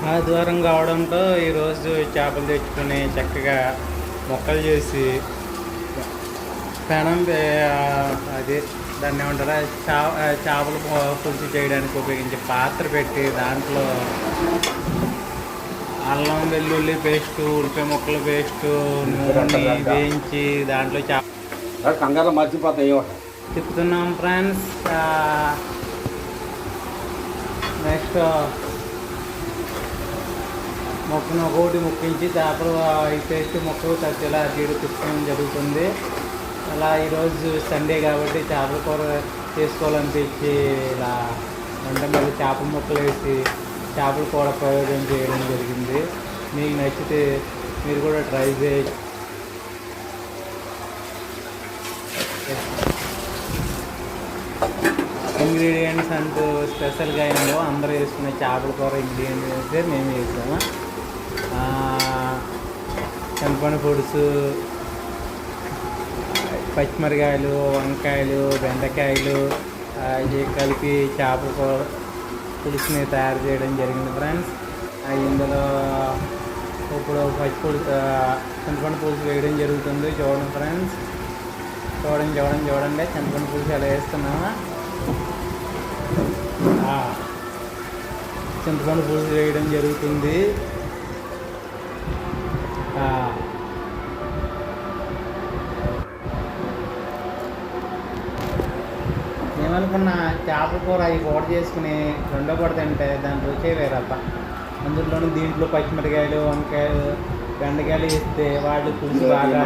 ఆదివారం కావడంతో ఈరోజు చేపలు తెచ్చుకొని చక్కగా మొక్కలు చేసి పెనం అది దాన్ని ఏమంటారా చేపలు పులుసు చేయడానికి ఉపయోగించే పాత్ర పెట్టి దాంట్లో అల్లం వెల్లుల్లి పేస్టు ఉల్లిపాయ ముక్కల పేస్టు నూనె వేయించి దాంట్లో కంగారు మర్చిపోతాయి తిప్పుతున్నాం ఫ్రెండ్స్. నెక్స్ట్ మొక్కను ఒకటి ముక్కించి చేపలు పేస్ట్ మొక్కలు తగ్గేలా అటు తిప్పడం జరుగుతుంది. అలా ఈరోజు సండే కాబట్టి చేపల కూర చేసుకోవాలనిపించి ఇలా వంట మీద చేపల ముక్కలు వేసి చేపల కూర ప్రయోగం చేయడం జరిగింది. మీకు నచ్చితే మీరు కూడా ట్రై చేయొచ్చు. ఇంగ్రీడియంట్స్ అంటూ స్పెషల్గా ఏమో అందరూ వేసుకునే చేపల కూర ఇంగ్రీడియంట్స్ అయితే మేము వేసాము. చింతపండు పులుసు, పచ్చిమిరకాయలు, వంకాయలు, బెండకాయలు ఇవి కలిపి చేపల కూర పులుసుని తయారు చేయడం జరిగింది ఫ్రెండ్స్. ఇందులో ఇప్పుడు చింతపండు పులుసు వేయడం జరుగుతుంది. చూడండి ఫ్రెండ్స్, చూడండి చింతపండు పులుసు ఎలా వేస్తున్నామా. చింతపండు పులుసు వేయడం జరుగుతుంది. ఏమనుకున్నా చేపల కూర అవి కూర చేసుకుని రెండో పూట తింటే దాని రుచే వేరప్ప. అందులోనూ దీంట్లో పచ్చిమిరకాయలు, వంకాయలు, బెండకాయలు వేస్తే వాటి పులుసు బాగా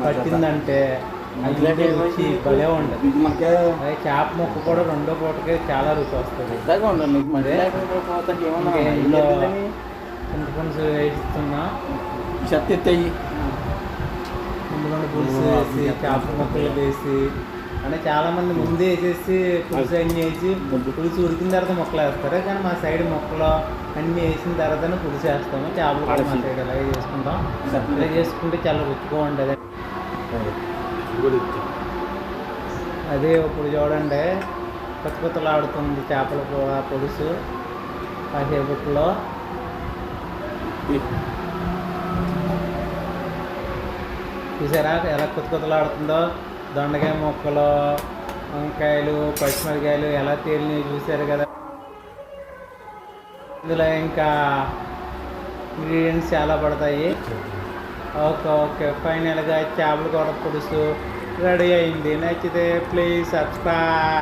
పట్టిందంటే అది రుచి భలే ఉండదు. అదే చేప ముక్క కూడా రెండో పూటకి చాలా రుచి వస్తుంది. ఇందులో చింతపులుసు వేస్తున్నా ఇందులో పులుసు వేసి చేప ముక్కలు వేసి అంటే చాలామంది ముందే వేసేసి పులుసు అన్నీ వేసి పులుసు ఉడికిన తర్వాత మొక్కలు వేస్తారు. కానీ మా సైడ్ మొక్కలు అన్నీ వేసిన తర్వాతనే పులుసు వేస్తాము. చేపలు కూడా మా సైడ్ అలాగే చేసుకుంటాం. ఇలా చేసుకుంటే చాలా రుచిగా ఉంటుంది. అదే ఇప్పుడు చూడండి కొత్తలాడుతుంది చేపల పులుసు కాసేపట్లో. చూసారా ఎలా కొత్తలాడుతుందో. దొండకాయ ముక్కలు, వంకాయలు, పచ్చిమిరకాయలు ఎలా తేలినవి చూసారు కదా. ఇందులో ఇంకా ఇంగ్రీడియంట్స్ చాలా పడతాయి. ఓకే ఫైనల్గా చేపల కూర పులుసు రెడీ అయింది. నచ్చితే ప్లీజ్ సబ్స్క్రైబ్.